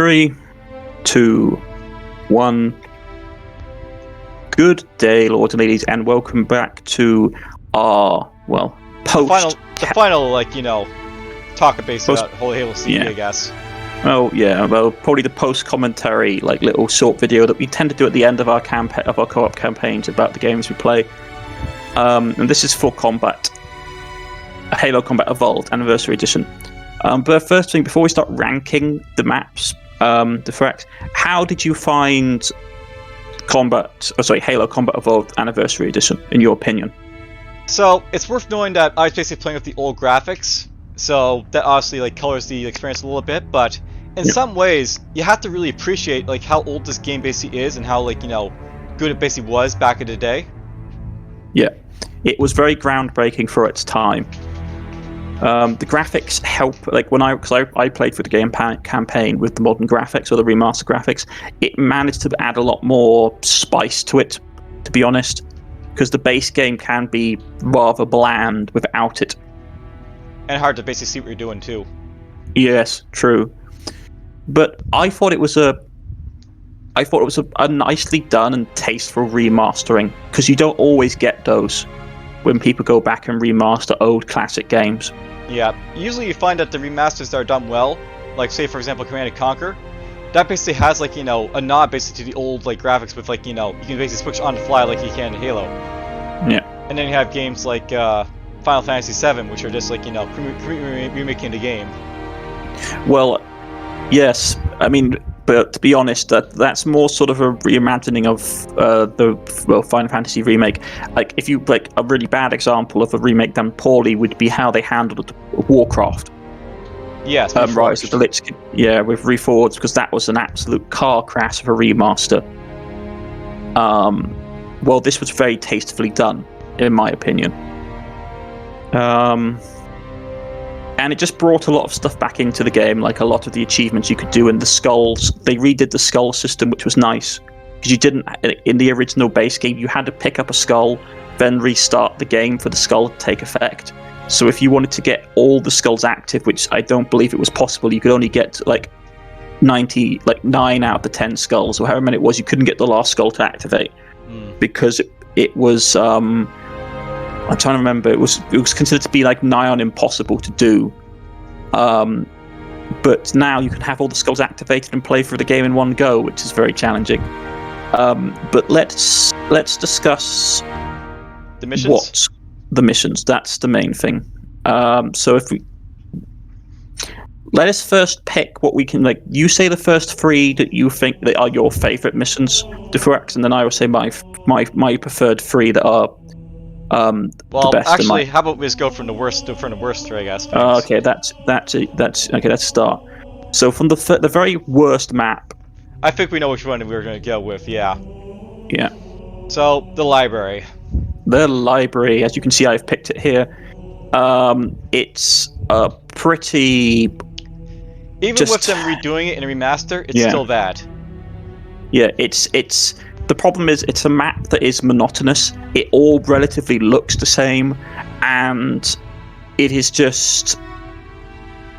3, 2, 1. Good day, lords and ladies, and welcome back to our, post... The final, talk basically about Holy Halo CD, I guess. Oh, yeah, probably the post-commentary, little short video that we tend to do at the end of our co-op campaigns about the games we play. And this is for Combat. Halo Combat Evolved Anniversary Edition. But first thing, before we start ranking the maps, DFuxa, how did you find Halo Combat Evolved Anniversary Edition, in your opinion? So, it's worth knowing that I was basically playing with the old graphics, so that obviously colors the experience a little bit, but in some ways, you have to really appreciate how old this game basically is and how good it basically was back in the day. Yeah. It was very groundbreaking for its time. The graphics help, because I played for the game campaign with the modern graphics or the remaster graphics, it managed to add a lot more spice to it, to be honest, because the base game can be rather bland without it. And hard to basically see what you're doing too. Yes, true. But I thought it was a nicely done and tasteful remastering, because you don't always get those when people go back and remaster old classic games. Yeah, usually you find that the remasters that are done well, say for example Command & Conquer, that basically has a nod basically to the old graphics with you can basically switch on the fly like you can in Halo. Yeah. And then you have games like Final Fantasy VII, which are just remaking the game. Well, yes, I mean, but to be honest, that's more sort of a reimagining of the Final Fantasy remake. If you a really bad example of a remake done poorly would be how they handled Warcraft. Yes, Rise of the Lich King. Yeah, with Reforged, because that was an absolute car crash of a remaster. Well, this was very tastefully done, in my opinion. And it just brought a lot of stuff back into the game, a lot of the achievements you could do, and the skulls. They redid the skull system, which was nice, because you didn't, in the original base game, you had to pick up a skull, then restart the game for the skull to take effect. So if you wanted to get all the skulls active, which I don't believe it was possible, you could only get 9 out of the 10 skulls, or however many it was, you couldn't get the last skull to activate, because it was... I'm trying to remember. It was considered to be nigh on impossible to do. But now you can have all the skulls activated and play through the game in one go, which is very challenging. But let's discuss the missions. The missions. That's the main thing. So let us first pick what we can You say the first 3 that you think that are your favorite missions, DFuxa, and then I will say my preferred 3 that are. Well, actually, how about we just go from the worst to the worst, I guess. Okay, that's okay. Let's start. So from the very worst map. I think we know which one we're going to go with. Yeah. Yeah. So the library. The library, as you can see, I've picked it here. It's a pretty. Even with them redoing it in a remaster, it's still bad. Yeah, it's. The problem is it's a map that is monotonous. It all relatively looks the same, and it is just...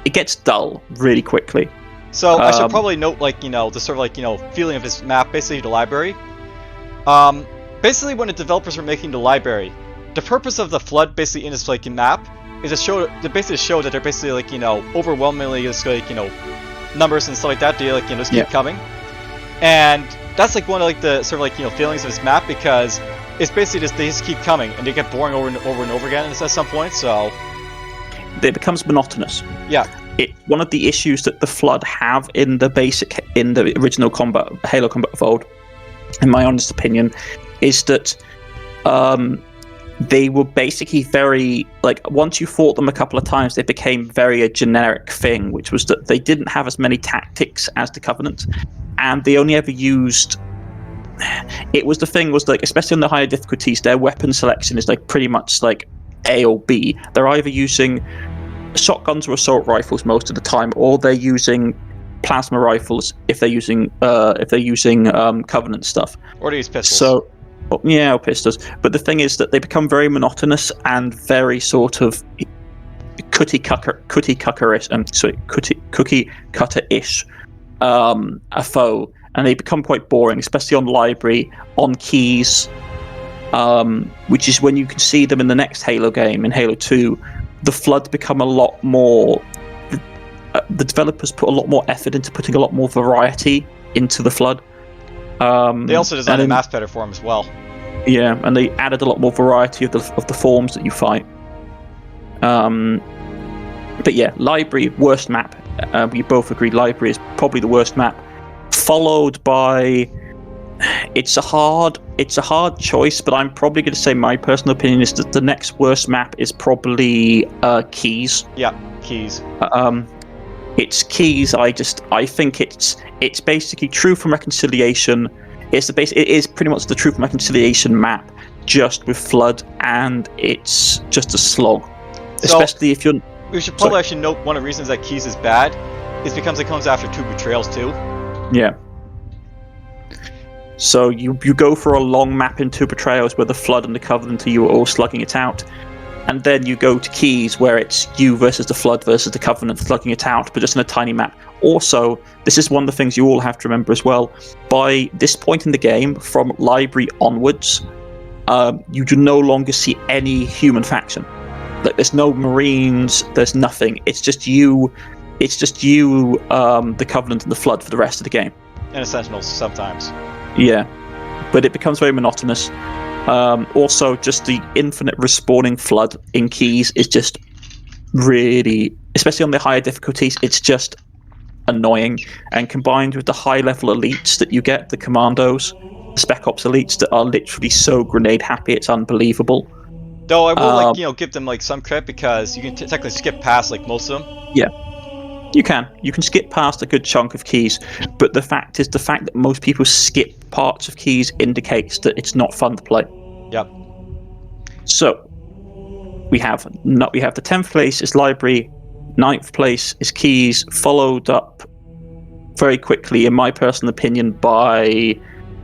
It gets dull really quickly. So I should probably note, the sort of, feeling of this map, basically the library. Basically, when the developers were making the library, the purpose of the flood, basically in this map, is to show that they're basically overwhelmingly just numbers and stuff like that. They just keep coming, and that's one of the sort of feelings of this map, because it's basically they just keep coming and they get boring over and over again at some point. So it becomes monotonous. Yeah. One of the issues that the Flood have in the original Halo Combat Evolved, in my honest opinion, is that they were basically very once you fought them a couple of times, they became very a generic thing, which was that they didn't have as many tactics as the Covenant. And they only ever used... It was the thing was especially on the higher difficulties, their weapon selection is pretty much A or B. They're either using shotguns or assault rifles most of the time, or they're using plasma rifles if they're using Covenant stuff. Or they use pistols. So or pistols. But the thing is that they become very monotonous and very sort of cookie cutter-ish. a foe, and they become quite boring, especially on library, on keys, which is when you can see them in the next Halo game, in Halo 2. The Flood become a lot more... The developers put a lot more effort into putting a lot more variety into the Flood. They also designed the maps better for them as well. Yeah, and they added a lot more variety of the forms that you fight. But yeah, library, worst map. We both agree library is probably the worst map. Followed by... It's a hard choice, but I'm probably going to say my personal opinion is that the next worst map is probably Keys. Yeah, Keys. It's Keys. I think it's basically Truth and Reconciliation. It is pretty much the Truth and Reconciliation map, just with Flood, and it's just a slog. So, especially if you're... We should probably actually note one of the reasons that Keys is bad is because it comes after Two Betrayals too. Yeah. So you go for a long map in Two Betrayals where the Flood and the Covenant you are all slugging it out, and then you go to Keys where it's you versus the Flood versus the Covenant slugging it out, but just in a tiny map. Also, this is one of the things you all have to remember as well. By this point in the game, from library onwards, you do no longer see any human faction. Like, there's no Marines, there's nothing. It's just you, the Covenant and the Flood for the rest of the game. And the Sentinels sometimes. Yeah, but it becomes very monotonous. Also, just the infinite respawning Flood in Keys is just really, especially on the higher difficulties, it's just annoying. And combined with the high level elites that you get, the commandos, the Spec Ops elites that are literally so grenade happy, it's unbelievable. Though I will give them some credit because you can technically skip past most of them. Yeah. You can skip past a good chunk of Keys, but the fact that most people skip parts of Keys indicates that it's not fun to play. Yep. So we have the 10th place is Library, 9th place is Keys, followed up very quickly, in my personal opinion, by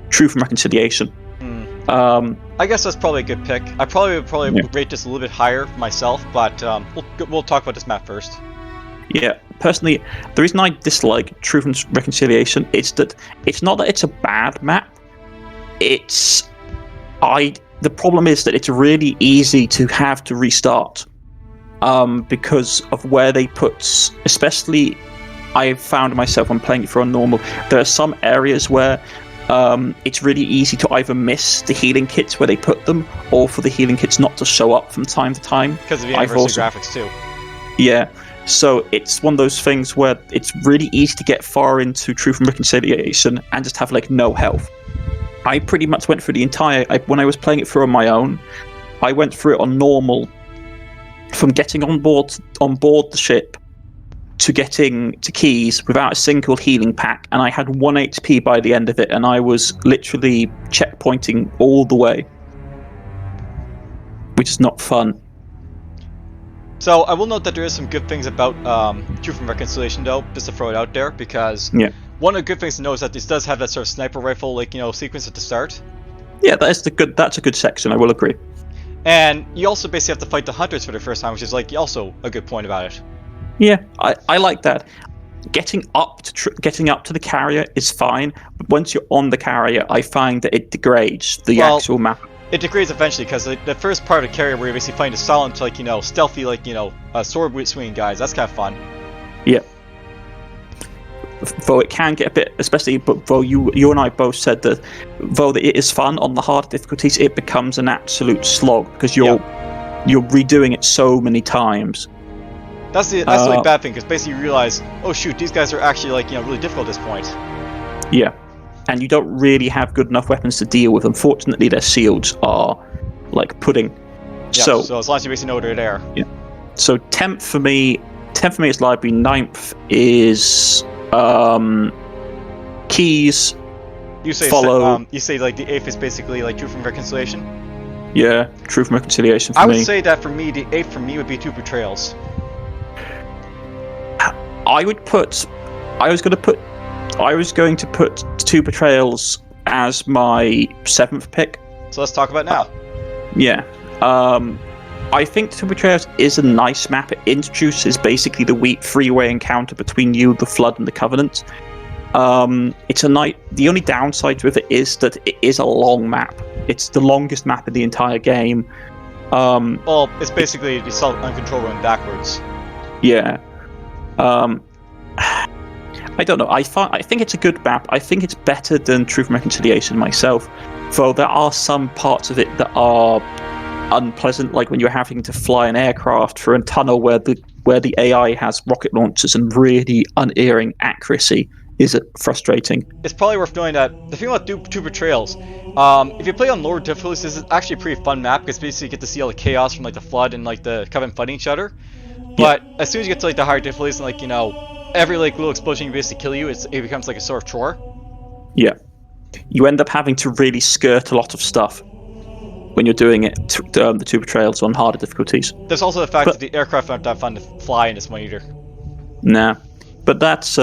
Truth and Reconciliation. I guess that's probably a good pick. I probably would rate this a little bit higher myself, but we'll talk about this map first. Yeah, personally, the reason I dislike Truth and Reconciliation is that it's not that it's a bad map. The problem is that it's really easy to have to restart, because of where they put. Especially, I've found myself when playing it for a normal. There are some areas where it's really easy to either miss the healing kits where they put them, or for the healing kits not to show up from time to time. Because of the anniversary graphics too. Yeah. So it's one of those things where it's really easy to get far into Truth and Reconciliation and just have no health. I pretty much went through the entire... when I was playing it through on my own, I went through it on normal, from getting on board the ship to getting to Keys without a single healing pack, and I had 1 HP by the end of it, and I was literally checkpointing all the way, which is not fun. So I will note that there is some good things about Truth and Reconciliation, though, just to throw it out there, because one of the good things to know is that this does have that sort of sniper rifle sequence at the start. Yeah, that's a good section. I will agree. And you also basically have to fight the hunters for the first time, which is also a good point about it. Yeah, I like that. Getting up to the carrier is fine, but once you're on the carrier, I find that it degrades the actual map. It degrades eventually, because the first part of the carrier where you basically find a silent, stealthy, sword swinging guys. That's kind of fun. Yeah. Though it can get a bit, especially, but though you and I both said that, though it is fun on the hard difficulties, it becomes an absolute slog because you're redoing it so many times. That's the only bad thing, because basically you realize, oh shoot, these guys are actually really difficult at this point. Yeah. And you don't really have good enough weapons to deal with. Unfortunately, their shields are like pudding. Yeah, so as long as you basically know they're there. Yeah. So 10th for me is Library. 9th is Keys. You say you say the 8th is basically Truth and Reconciliation. Yeah, Truth and Reconciliation for me. I would say that for me, the 8th for me would be Two Betrayals. I was going to put Two Betrayals as my 7th pick. So let's talk about it now. Yeah. I think Two Betrayals is a nice map. It introduces basically the weak three-way encounter between you, the Flood, and the Covenant. It's a night. The only downside with it is that it is a long map. It's the longest map in the entire game. Well, it's basically the Silent Uncontrolled Run backwards. Yeah. I don't know. I think it's a good map. I think it's better than Truth and Reconciliation myself. Though there are some parts of it that are unpleasant, like when you're having to fly an aircraft through a tunnel where the AI has rocket launchers and really unerring accuracy. Is it frustrating? It's probably worth knowing that the thing about Two Betrayals, if you play on lower difficulties, this is actually a pretty fun map because basically you get to see all the chaos from like the flood and like the Covenant fighting each other. But as soon as you get to like the higher difficulties and like every like little explosion you basically kill you, it becomes like a sort of chore. Yeah, you end up having to really skirt a lot of stuff when you're doing it. The Two Betrayals on harder difficulties. There's also the fact that the aircraft aren't that fun to fly in this one either. Nah. But that's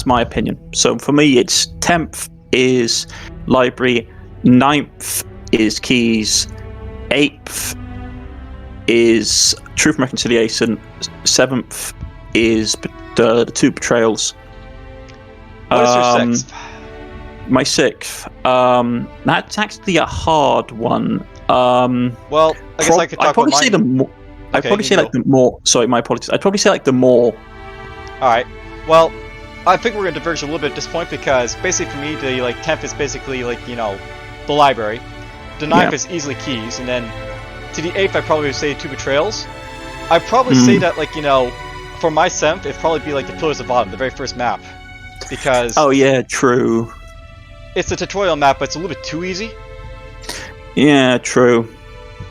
my opinion. So for me, it's 10th is library, 9th is keys, 8th is Truth and Reconciliation, 7th is the Two Betrayals. What is your 6th? My 6th. That's actually a hard one. Well, I guess I could talk about mine. I'd probably say like the more. Sorry, my apologies. I'd probably say like the more. All right. Well, I think we're gonna diverge a little bit at this point because basically for me the 10th is basically like the library, the 9th is easily keys, and then to the 8th I'd probably say Two Betrayals. I'd probably say that for my 7th it'd probably be like the Pillars of Autumn, the very first map, because oh yeah, true. It's a tutorial map, but it's a little bit too easy. Yeah, true.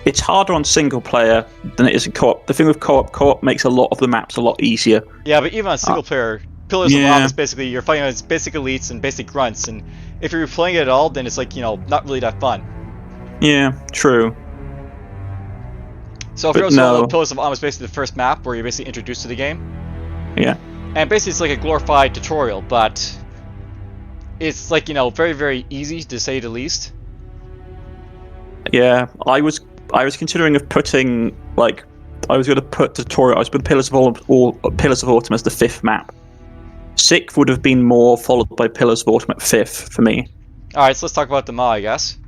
It's harder on single player than it is in co-op. The thing with co-op makes a lot of the maps a lot easier. Yeah, but even on single player, Pillars of Autumn is basically you're fighting against basic elites and basic grunts, and if you're playing it at all, then it's like not really that fun. Yeah, true. So if you're Pillars of Autumn is basically the first map where you're basically introduced to the game. Yeah. And basically it's like a glorified tutorial, but it's like very very easy to say the least. Yeah, I was considering of putting I was going to put tutorial. I was putting Pillars of Autumn as the 5th map. 6th would have been more followed by Pillars of Autumn at 5th for me. All right, so let's talk about them all, I guess.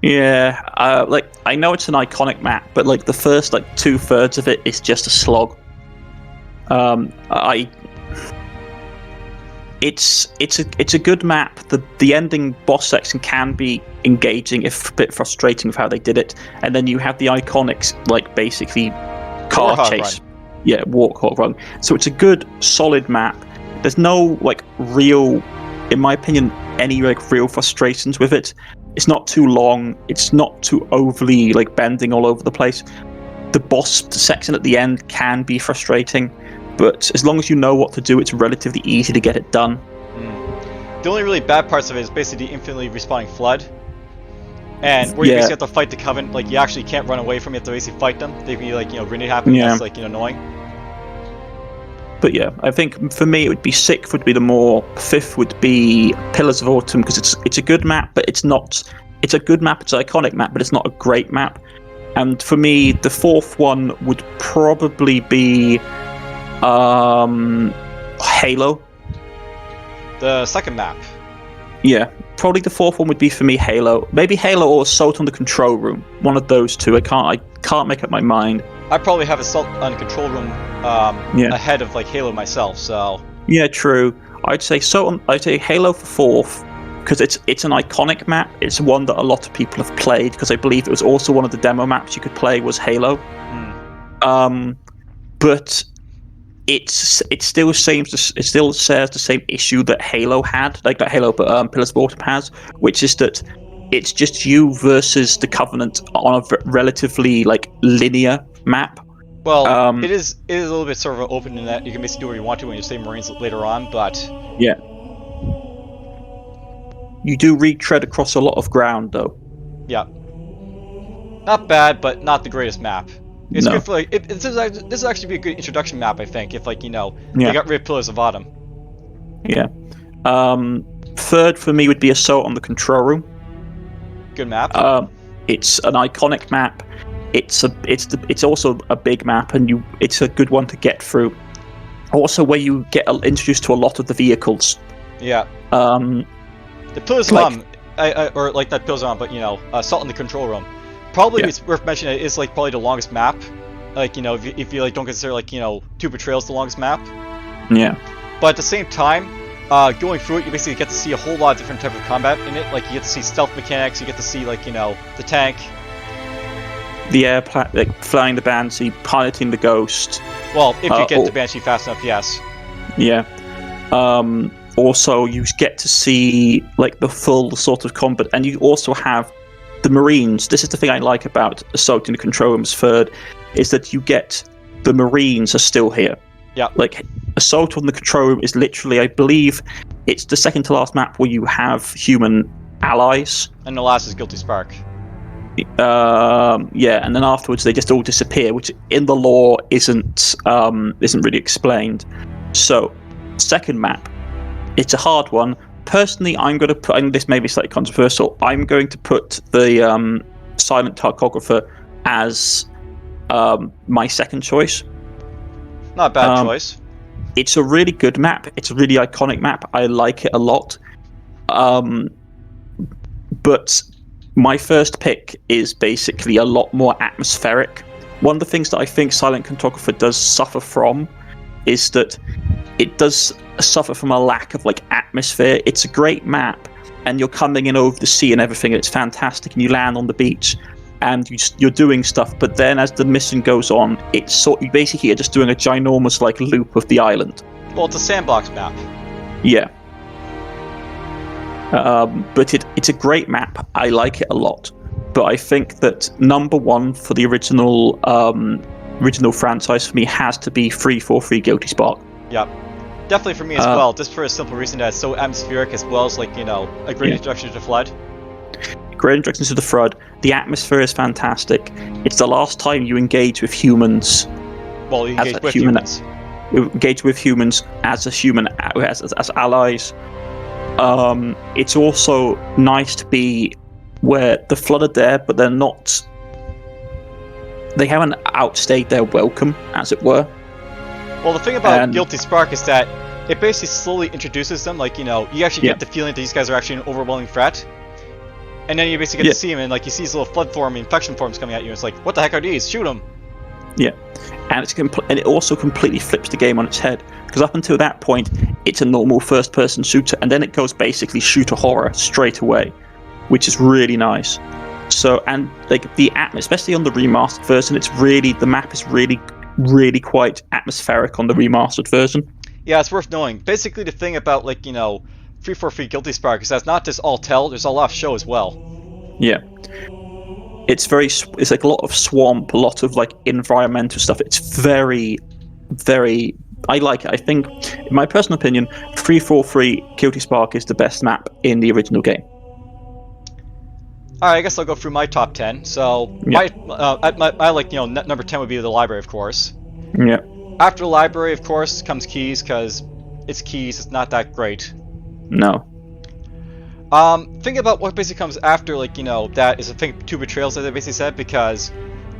Yeah, I know it's an iconic map, but the first 2/3 of it is just a slog. It's a good map. The ending boss section can be engaging, if a bit frustrating with how they did it. And then you have the iconics, basically car chase. Run. Yeah, Warthog Run. So it's a good, solid map. There's no real, in my opinion, any real frustrations with it. It's not too long. It's not too overly bending all over the place. The boss section at the end can be frustrating. But as long as you know what to do, it's relatively easy to get it done. The only really bad parts of it is basically the infinitely respawning flood. And where you basically have to fight the Covenant, you actually can't run away from it, you have to basically fight them. They can be grenade happening, that's annoying. But yeah, I think for me it would be 6th would be the more, 5th would be Pillars of Autumn, because it's a good map, but it's a good map, it's an iconic map, but it's not a great map. And for me, the 4th one would probably be Halo. The second map. Yeah, probably the 4th one would be for me Halo. Maybe Halo or Assault on the Control Room. One of those two. I can't make up my mind. I probably have Assault on the Control Room ahead of Halo myself. So. Yeah, true. I'd say Halo for 4th because it's an iconic map. It's one that a lot of people have played because I believe it was also one of the demo maps you could play was Halo. But it still shares the same issue that Halo had, that Halo but Pillars of Autumn has, which is that it's just you versus the Covenant on a relatively linear map. Well, it is a little bit sort of open in that you can basically do what you want to when you say Marines later on, but yeah, you do retread across a lot of ground though. Yeah, not bad, but not the greatest map. It's good for this is actually be a good introduction map, I think. If they got rid of Pillars of Autumn. Yeah. 3rd for me would be Assault on the Control Room. Good map. It's an iconic map. It's also a big map, and it's a good one to get through. Also, where you get introduced to a lot of the vehicles. Yeah. Um, The Pillars of like- or like not Pillars of but Assault in the Control Room. Probably Yeah. it's worth mentioning. It is like probably the longest map. Like if you like don't consider like Two Betrayals the longest map. yeah. But at the same time, going through it, you basically get to see a whole lot of different types of combat in it. Like you get to see stealth mechanics. You get to see like the tank. The air, like flying the Banshee, piloting the Ghost. Well, if you get the Banshee fast enough, yes. Yeah. Also, you get to see like the full sort of combat, and you also have the Marines. This is the thing I like about Assault in the Control Room's third, is that you get the Marines are still here. Yeah. Like Assault on the Control Room is literally, I believe, it's the second to last map where you have human allies. And the last is Guilty Spark. Yeah, and then afterwards they just all disappear, which in the lore isn't really explained. So, second map, it's a hard one. Personally, I'm going to put, and this may be slightly controversial, I'm going to put the Silent Cartographer as my second choice. Not a bad choice. It's a really good map. It's a really iconic map. I like it a lot. But my first pick is basically a lot more atmospheric. One of the things that I think Silent Cartographer does suffer from is that it does suffer from a lack of like atmosphere. It's a great map, and you're coming in over the sea and everything, and it's fantastic, and you land on the beach, and you're doing stuff. But then as the mission goes on, it's you basically are just doing a ginormous like loop of the island. Well, it's a sandbox map. Yeah. But it's a great map. I like it a lot. But I think that number one for the original franchise for me has to be 343 Guilty Spark. Yep. Definitely for me as well, just for a simple reason that it's so atmospheric, as well as like, a great introduction to the Flood. Great introduction to the Flood. The atmosphere is fantastic. It's the last time you engage with humans. Well, you engage with humans. You engage with humans as as allies. It's also nice to be where the Flood are there, but they're not. They haven't outstayed their welcome, as it were. Well, the thing about Guilty Spark is that it basically slowly introduces them. Like, you actually get the feeling that these guys are actually an overwhelming threat. And then you basically get to see them, and like you see these little flood form, infection forms coming at you. And it's like, what the heck are these? Shoot them! Yeah, and and it also completely flips the game on its head, because up until that point, it's a normal first-person shooter, and then it goes basically shooter horror straight away, which is really nice. So, and like the especially on the remastered version, the map is really quite atmospheric on the remastered version. Yeah, it's worth knowing. Basically, the thing about 343 Guilty Spark is that it's not just all tell. There's a lot of show as well. Yeah. It's like a lot of swamp, a lot of like environmental stuff. It's very, very. I like it. I think, in my personal opinion, 343 Guilty Spark is the best map in the original game. Alright, I guess I'll go through my top 10. So, my number 10 would be the library, of course. Yeah. After the library, of course, comes Keys, because it's Keys. It's not that great. No. Think about what basically comes after, that is, I think, Two Betrayals, as I basically said, because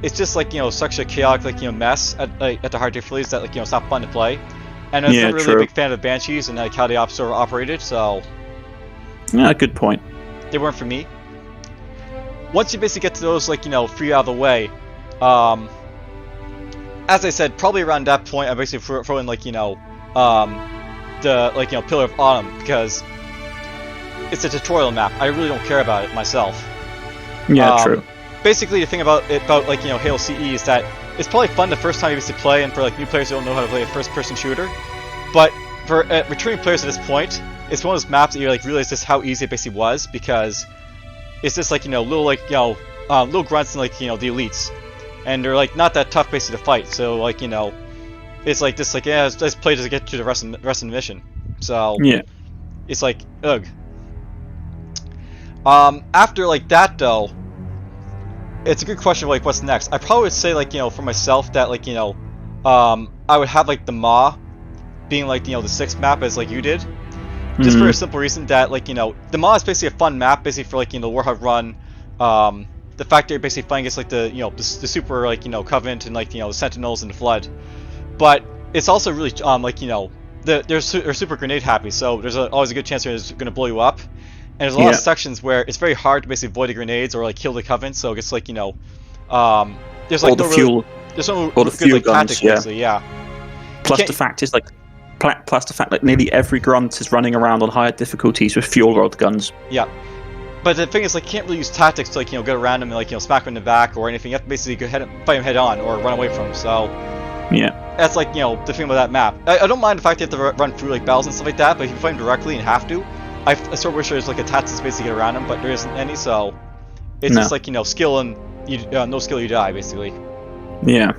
it's just, such a chaotic, mess at the hard difficulties that, it's not fun to play. And I'm not really a big fan of the Banshees and, how the server operated, so... Yeah, good point. They weren't for me. Once you basically get to those, three out of the way, as I said, probably around that point, I basically throw in, the, Pillar of Autumn, because it's a tutorial map. I really don't care about it myself. Yeah, true. Basically, the thing about Halo CE is that it's probably fun the first time you basically play, and for new players who don't know how to play a first-person shooter. But for returning players at this point, it's one of those maps that you realize just how easy it basically was, because it's just little little grunts and the elites, and they're not that tough basically to fight. So it's let's play to get to the rest of the mission. So yeah, it's ugh. After that though, it's a good question of what's next. I probably would say for myself that I would have the Maw being the sixth map as you did. Just for a simple reason that the Maw is basically a fun map basically for the Warhog run. The fact that you're basically fighting against the super Covenant and the Sentinels and the Flood. But it's also really they're super grenade happy, so there's always a good chance they're going to blow you up. And there's a lot of sections where it's very hard to basically avoid the grenades or like kill the Covenant. So it's like there's like there's no good like tactics basically. Yeah. Plus the fact is like. Plus the fact that nearly every grunt is running around on higher difficulties with fuel rod guns. Yeah. But the thing is, like, you can't really use tactics to, like, get around him and, like, smack him in the back or anything. You have to basically fight him head on or run away from him. So, yeah, that's like, the thing about that map. I don't mind the fact that you have to run through like battles and stuff like that. But if you fight him directly and have to, I sort of wish there was like a tactics basically to get around him, but there isn't any. So, it's just like skill and no skill you die basically. Yeah.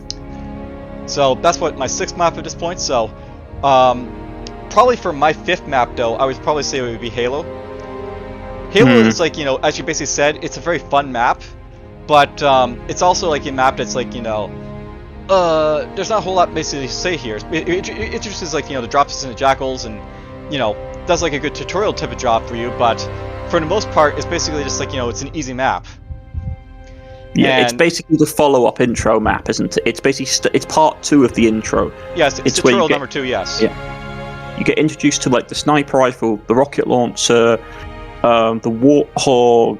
So that's what my 6th map at this point. So. Probably for my 5th map though, I would probably say it would be Halo. Halo is like, as you basically said, it's a very fun map, but it's also like a map that's like, there's not a whole lot basically to say here. It introduces like, the drops and the jackals and, does like a good tutorial type of job for you, but for the most part, it's basically just like, it's an easy map. Yeah, it's basically the follow-up intro map, isn't it? It's basically it's part 2 of the intro. Yes, it's tutorial number 2. Yes. Yeah. You get introduced to like the sniper rifle, the rocket launcher, the warthog,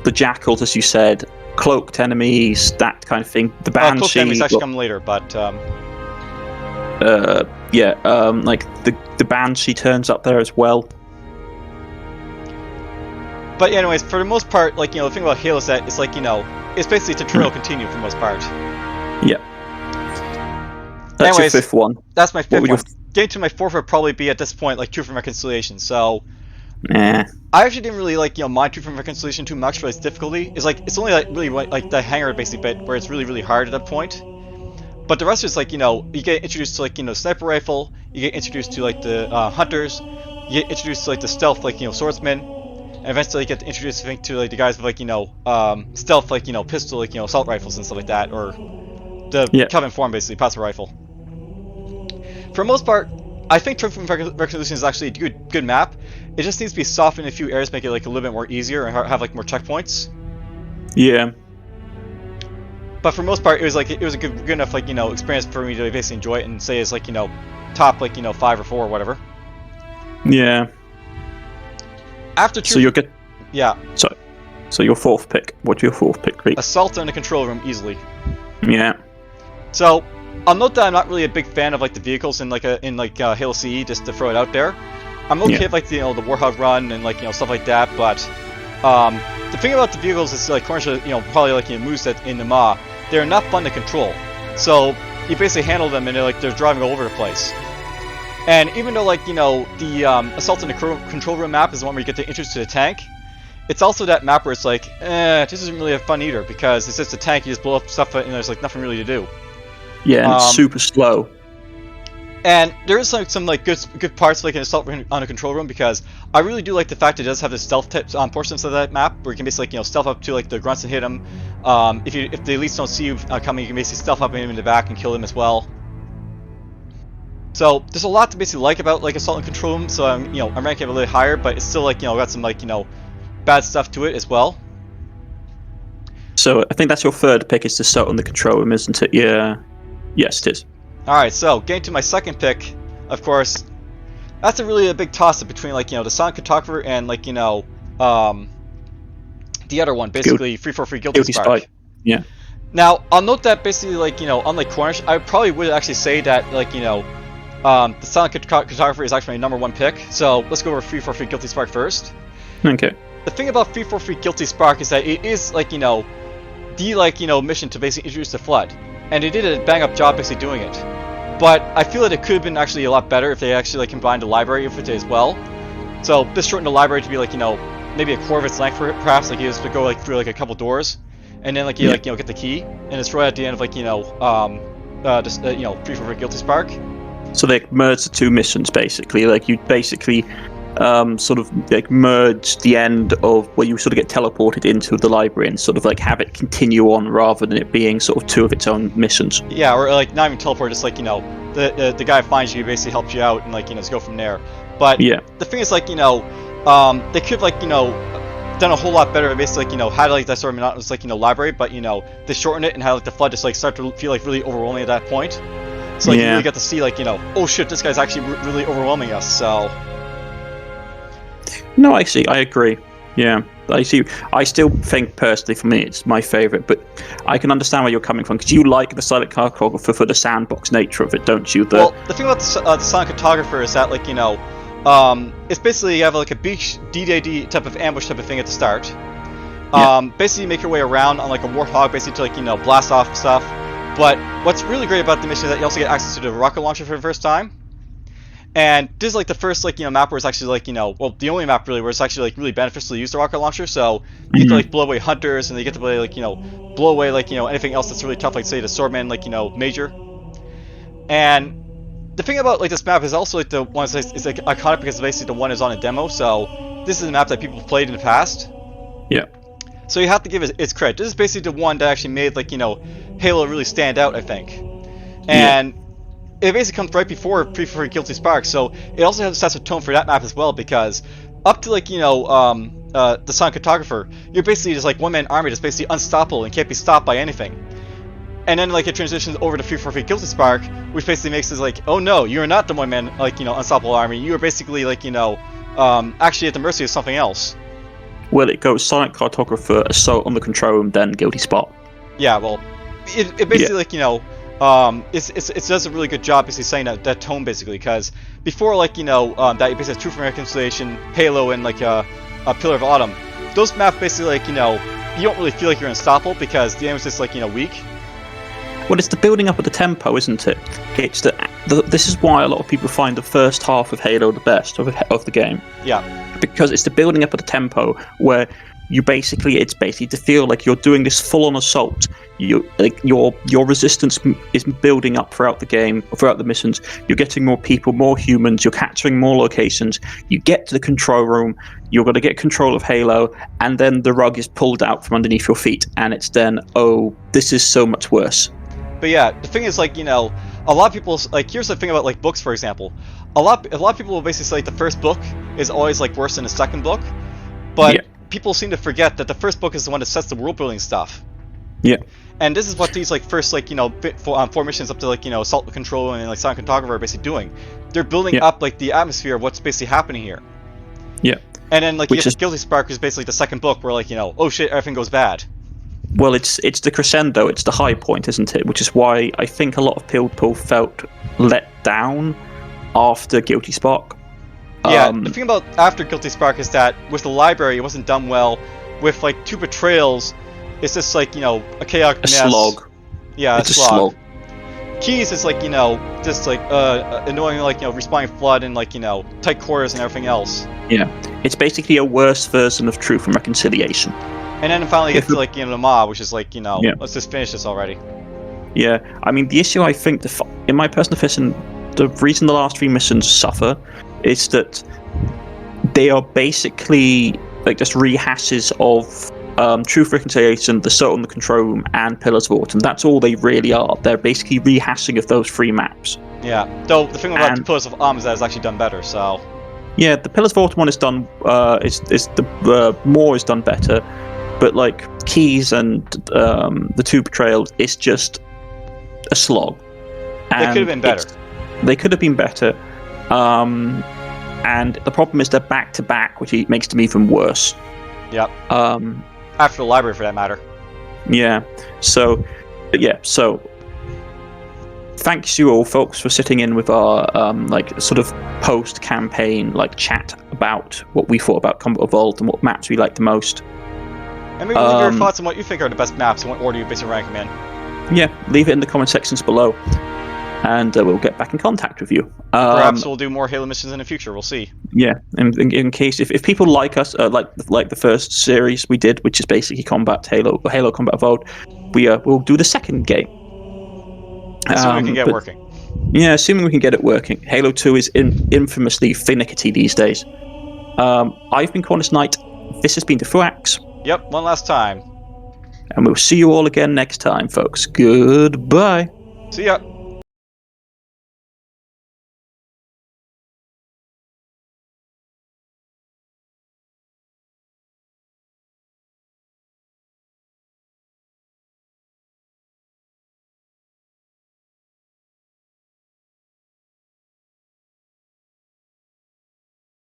the jackals, as you said, cloaked enemies, that kind of thing. The banshee. Cloaked enemies actually come later, but. Like the banshee turns up there as well. But anyways, for the most part, like the thing about Halo is that it's like it's basically tutorial continue for the most part. Yeah. That's anyways, your 5th one. That's my 5th one. Getting to my 4th would probably be at this point like Truth and Reconciliation. So. Nah. I actually didn't really like mind Truth and Reconciliation too much for its difficulty. It's only like really like the hangar basically bit where it's really hard at that point. But the rest is like you get introduced to like sniper rifle. You get introduced to like the hunters. You get introduced to like the stealth like swordsmen. And eventually you get introduced, I think, to like the guys with like stealth like pistol like assault rifles and stuff like that, or the Covenant form basically, passive rifle. For the most part, I think Truth and Reconciliation is actually a good map. It just needs to be softened in a few areas, make it like a little bit more easier and have like more checkpoints. Yeah. But for the most part, it was a good enough like experience for me to basically enjoy it and say it's like top like 5 or 4 or whatever. Yeah. After so you'll get. Yeah. So your 4th pick. What's your 4th pick, Reed? Assault on the control room easily. Yeah. So I'll note that I'm not really a big fan of like the vehicles in Halo CE, just to throw it out there. I'm okay with like the Warthog run and like stuff like that, but the thing about the vehicles is like Cornish probably like moves that in the Ma, they're not fun to control. So you basically handle them and they're driving all over the place. And even though like the Assault on the Control Room map is the one where you get to introduce to the tank, it's also that map where it's like, this isn't really fun either, because it's just a tank, you just blow up stuff and there's like nothing really to do. Yeah, and it's super slow. And there is like some like good parts like in Assault on a Control Room, because I really do like the fact it does have the stealth portions of that map where you can basically stealth up to like the grunts and hit them. If the elites don't see you coming, you can basically stealth up in the back and kill them as well. So there's a lot to basically like about like Assault and Control Room. So I'm ranking it a little higher, but it's still like got some like bad stuff to it as well. So I think that's your 3rd pick, is to Assault on the Control Room, isn't it? Yeah. Yes, it is. All right. So getting to my 2nd pick, of course, that's a big toss-up between like the Silent Cartographer and like the other one, basically free Guilty Spark. Yeah. Now I'll note that basically like unlike Cornish, I probably would actually say that like the Silent Cartographer is actually my number 1 pick. So let's go over free Guilty Spark first. Okay. The thing about free Guilty Spark is that it is like the mission to basically introduce the Flood, and they did a bang up job basically doing it. But I feel that it could have been actually a lot better if they actually like combined the library with it as well. So this shortened the library to be like maybe a quarter of its length perhaps, like you just to go like through like a couple doors, and then like you get the key, and it's right at the end of like free Guilty Spark. So they merged the 2 missions basically. Like you basically sort of like merge the end of where you sort of get teleported into the library and sort of like have it continue on rather than it being sort of 2 of its own missions. Yeah, or like not even teleport, just like the guy finds you, basically helps you out, and like just go from there. But the thing is like they could have like done a whole lot better, basically like had like that sort of monotonous like library, but they shortened it and had like the Flood just like start to feel like really overwhelming at that point. So like you really get to see like, oh shit, this guy's actually really overwhelming us. So. No, I see. I agree. Yeah, I see. I still think personally, for me, it's my favorite, but I can understand where you're coming from because you like the Silent Cartographer for the sandbox nature of it, don't you? Well, the thing about the Silent Cartographer is that like it's basically you have like a beach DDD type of ambush type of thing at the start. Basically, you make your way around on like a warthog, basically to like blast off stuff. But what's really great about the mission is that you also get access to the rocket launcher for the first time. And this is like the first like map where it's actually like well, the only map really where it's actually like really beneficial to use the rocket launcher. So you get to like blow away hunters, and you get to play like blow away like anything else that's really tough, like say the swordman, like major. And the thing about like this map is also like the one is like iconic because basically the one is on a demo. So this is a map that people have played in the past. Yeah. So you have to give it its credit. This is basically the one that actually made like Halo really stand out, I think. And it basically comes right before Guilty Spark, so it also sets a tone for that map as well, because up to like the Silent Cartographer, you're basically just like one-man army that's basically unstoppable and can't be stopped by anything. And then like it transitions over to 343 Guilty Spark, which basically makes it like, oh no, you're not the one-man like unstoppable army. You are basically like actually at the mercy of something else. Well, it goes Silent Cartographer, Assault on the Control Room, then Guilty Spot. Yeah, well, it basically like it does a really good job basically saying that tone basically, because before like that you basically have Truth and Reconciliation, Halo, and like a Pillar of Autumn, those maps basically like you don't really feel like you're unstoppable because the enemy's just like weak. Well, it's the building up of the tempo, isn't it? It's this is why a lot of people find the first half of Halo the best of the game. Yeah, because it's the building up of the tempo where it's basically to feel like you're doing this full-on assault. Your resistance is building up throughout the game, throughout the missions. You're getting more people, more humans. You're capturing more locations. You get to the control room. You're going to get control of Halo, and then the rug is pulled out from underneath your feet, and it's then, oh, this is so much worse. But yeah, the thing is like a lot of people like here's the thing about like books, for example. A lot of people will basically say like, the first book is always like worse than the second book, but people seem to forget that the first book is the one that sets the world building stuff. Yeah. And this is what these like first like four missions up to like Assault Control and like Silent Cartographer are basically doing. They're building up like the atmosphere of what's basically happening here. Yeah. And then like you get Guilty Spark, is basically the second book where like oh shit, everything goes bad. Well, it's the crescendo, it's the high point, isn't it? Which is why I think a lot of people felt let down after Guilty Spark. Yeah, the thing about after Guilty Spark is that with the library, it wasn't done well. With like Two Betrayals, it's just like a chaotic mess. Slog. Yeah, it's a slog. Keys is like just like annoying like respawning flood and like tight quarters and everything else. Yeah, it's basically a worse version of Truth and Reconciliation. And then finally gets to like the mob, which is like let's just finish this already. Yeah, I mean the issue I think in my personal opinion, the reason the last three missions suffer is that they are basically like just rehashes of Truth, Reconciliation, the Assault on the Control Room, and Pillars of Autumn. That's all they really are. They're basically rehashing of those three maps. Yeah, though the thing about the Pillars of Autumn is that it's actually done better. So yeah, the Pillars of Autumn one is done. More is done better, but like Keys and the Two Betrayals, it's just a slog. And they could have been better. They could have been better. And the problem is they're back to back, which makes them even worse. Yep. After the library, for that matter. Yeah. So thanks you all, folks, for sitting in with our like sort of post-campaign like chat about what we thought about Combat Evolved and what maps we liked the most. And maybe leave your thoughts on what you think are the best maps and what order you basically rank them in. Yeah, leave it in the comment sections below. And we'll get back in contact with you. Perhaps we'll do more Halo missions in the future. We'll see. Yeah, in case if people like us, like the first series we did, which is basically Halo Combat Evolved, we'll do the second game. Assuming we can get it working. Yeah, assuming we can get it working. Halo 2 is infamously finicky these days. I've been Cornish Knight. This has been DFuxa. Yep, one last time. And we'll see you all again next time, folks. Goodbye. See ya.